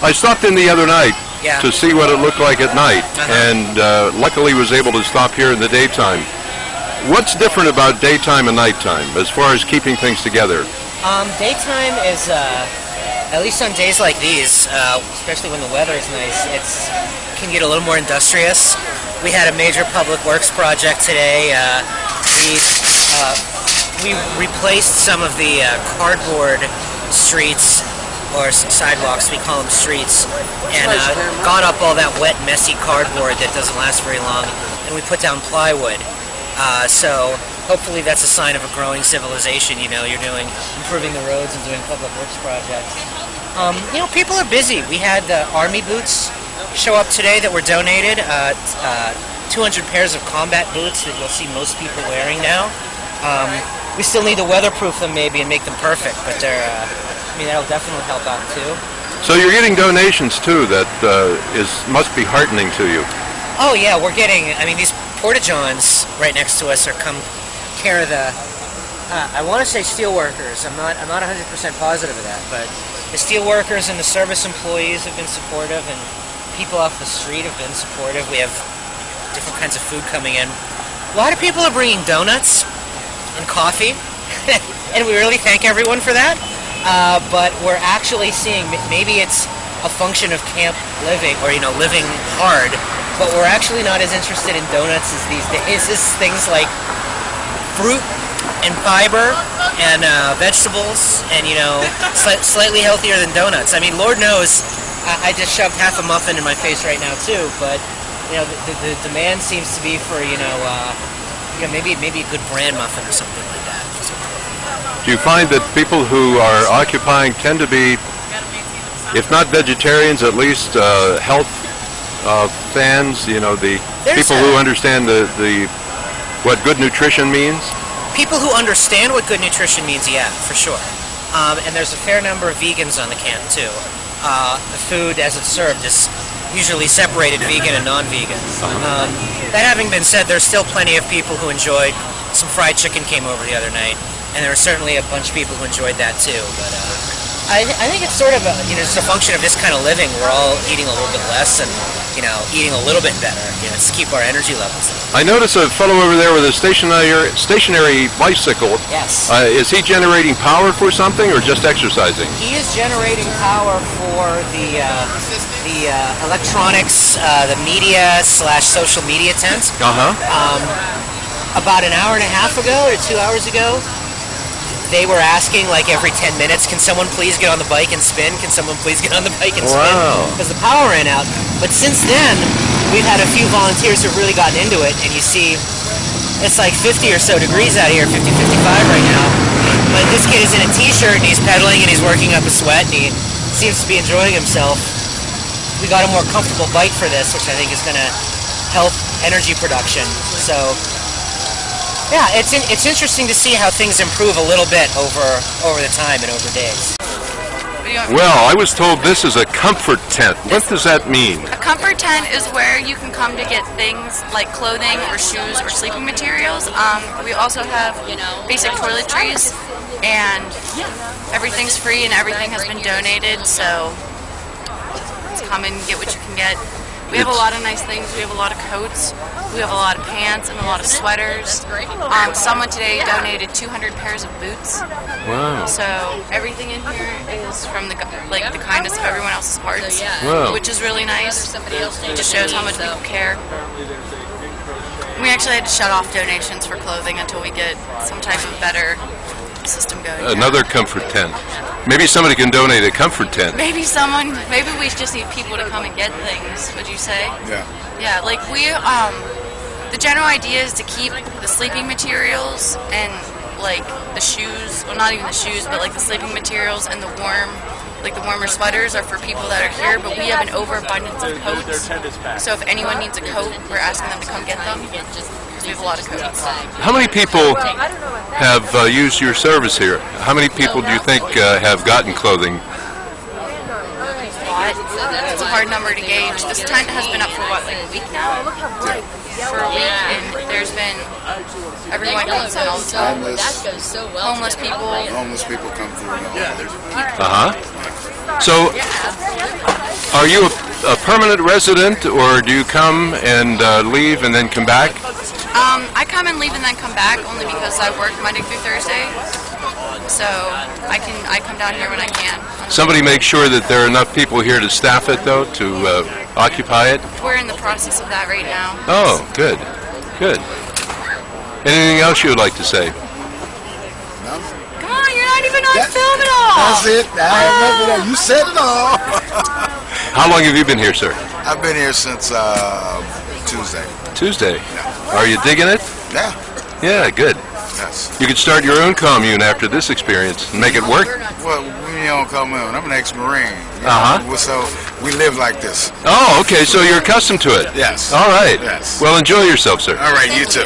I stopped in the other night Yeah. to see what it looked like at night, and luckily was able to stop here in the daytime. What's different about daytime and nighttime as far as keeping things together? Daytime is, at least on days like these, especially when the weather is nice, can get a little more industrious. We had a major public works project today. We replaced some of the cardboard streets, or sidewalks, we call them streets, and got up all that wet, messy cardboard that doesn't last very long, and we put down plywood. So hopefully that's a sign of a growing civilization. You know, you're improving the roads and doing public works projects. You know, people are busy. We had the Army boots show up today that were donated. 200 pairs of combat boots that you'll see most people wearing now. We still need to weatherproof them maybe and make them perfect, but I mean, that'll definitely help out too. So you're getting donations too. That must be heartening to you. Oh yeah, we're getting. I mean, these porta-johns right next to us are come care of the. I want to say steel workers. I'm not 100% positive of that, but the steel workers and the service employees have been supportive, and people off the street have been supportive. We have different kinds of food coming in. A lot of people are bringing donuts and coffee, and we really thank everyone for that. But we're actually seeing, maybe it's a function of camp living, or, you know, living hard, but we're actually not as interested in donuts as these days. It's things like fruit and fiber and vegetables, and, you know, slightly healthier than donuts. I mean, Lord knows, I just shoved half a muffin in my face right now too, but, you know, the demand seems to be for, you know, maybe a good bran muffin or something like that. Do you find that people who are occupying tend to be, if not vegetarians, at least health fans? You know, the people who understand what good nutrition means? People who understand what good nutrition means, yeah, for sure. And there's a fair number of vegans on the camp too. The food as it's served is usually separated vegan and non-vegan. That having been said, there's still plenty of people who enjoyed some fried chicken came over the other night, and there were certainly a bunch of people who enjoyed that too. But I think it's sort of just a function of this kind of living. We're all eating a little bit less and, you know, eating a little bit better, you know, to keep our energy levels up. I notice a fellow over there with a stationary bicycle. Yes. Is he generating power for something or just exercising? He is generating power for the electronics, the media / social media tent. About an hour and a half ago or 2 hours ago, they were asking, like, every 10 minutes, can someone please get on the bike and spin? Can someone please get on the bike and spin? Because the power ran out. But since then, we've had a few volunteers who've really gotten into it, and you see it's like 50 or so degrees out here, 50, 55 right now. But this kid is in a t-shirt, and he's pedaling, and he's working up a sweat, and he seems to be enjoying himself. We got a more comfortable bike for this, which I think is going to help energy production. So, yeah, it's interesting to see how things improve a little bit over the time and over days. Well, I was told this is a comfort tent. What does that mean? A comfort tent is where you can come to get things like clothing or shoes or sleeping materials. We also have, basic toiletries, and everything's free and everything has been donated, so come and get what you can get. We have a lot of nice things. We have a lot of coats. We have a lot of pants and a lot of sweaters. Someone today donated 200 pairs of boots. Wow. So everything in here is from the kindness of everyone else's hearts, which is really nice. It just shows how much people care. We actually had to shut off donations for clothing until we get some type of better system going. Another comfort tent. Maybe somebody can donate a comfort tent. Maybe we just need people to come and get things, would you say? Yeah. Yeah, like the general idea is to keep the sleeping materials and like the shoes, well not even the shoes, but like the sleeping materials and the warmer sweaters are for people that are here, but we have an overabundance of coats. So if anyone needs a coat, we're asking them to come get them. We have a lot of coats. How many people have used your service here? How many people do you think have gotten clothing? It's a hard number to gauge. This tent has been up for what, like a week now? For a week, and there's been everyone comes in all the time. Homeless people. Homeless people come through. So, are you a permanent resident, or do you come and leave and then come back? I come and leave and then come back only because I work Monday through Thursday. So I come down here when I can. Somebody make sure that there are enough people here to staff it, though, to occupy it? We're in the process of that right now. Oh, good. Good. Anything else you would like to say? Come on, you're not even on film at all. That's it. You said it all. How long have you been here, sir? I've been here since Tuesday. Tuesday. Yeah. Are you digging it? Yeah. Yeah, good. Yes. You could start your own commune after this experience and make it work? Well, we don't commune. I'm an ex-Marine. Uh-huh. So we live like this. Oh, okay, so you're accustomed to it? Yes. All right. Yes. Well, enjoy yourself, sir. All right, you too.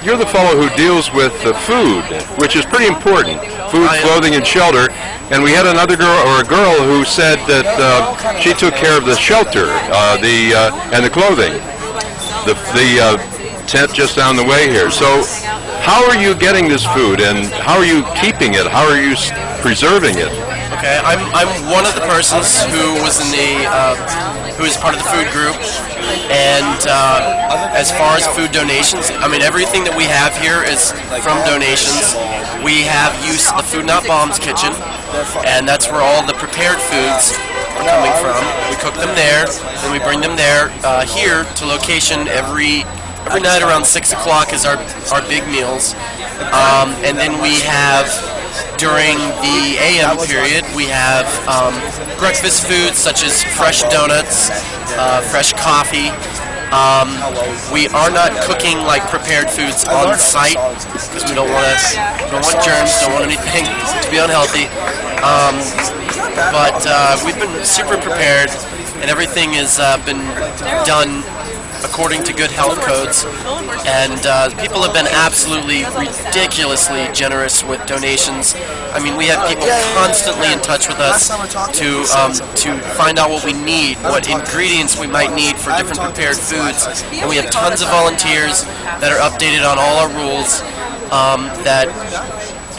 You're the fellow who deals with the food, which is pretty important. Food, clothing, and shelter. And we had another girl who said that she took care of the shelter, and the clothing. The tent just down the way here. So, how are you getting this food, and how are you keeping it? How are you preserving it? Okay, I'm one of the persons who was in the who is part of the food group, and as far as food donations, I mean everything that we have here is from donations. We have use the Food Not Bombs kitchen, and that's where all the prepared foods are coming from. We cook them there, and we bring them there here to location every night around 6 o'clock is our big meals, and then we have. During the AM period, we have breakfast foods such as fresh donuts, fresh coffee. We are not cooking like prepared foods on site because we don't want germs, don't want anything to be unhealthy. But we've been super prepared, and everything has been done according to good health codes, and people have been absolutely ridiculously generous with donations. I mean, we have people constantly in touch with us to find out what we need, what ingredients we might need for different prepared foods, and we have tons of volunteers that are updated on all our rules that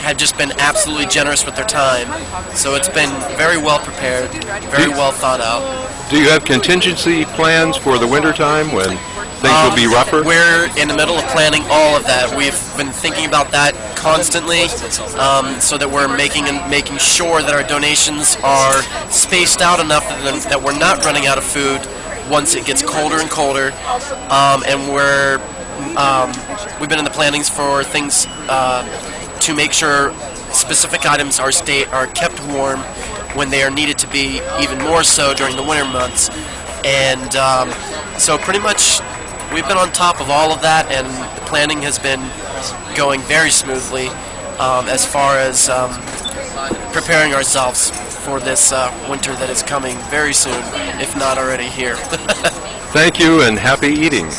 have just been absolutely generous with their time. So it's been very well prepared, very well thought out. Do you have contingency plans for the winter time when things will be rougher? We're in the middle of planning all of that. We've been thinking about that constantly, so that we're making sure that our donations are spaced out enough that we're not running out of food once it gets colder and colder. And we've been in the plannings for things to make sure specific items are kept warm when they are needed to be, even more so during the winter months. And so pretty much we've been on top of all of that, and the planning has been going very smoothly as far as preparing ourselves for this winter that is coming very soon, if not already here. Thank you, and happy eating.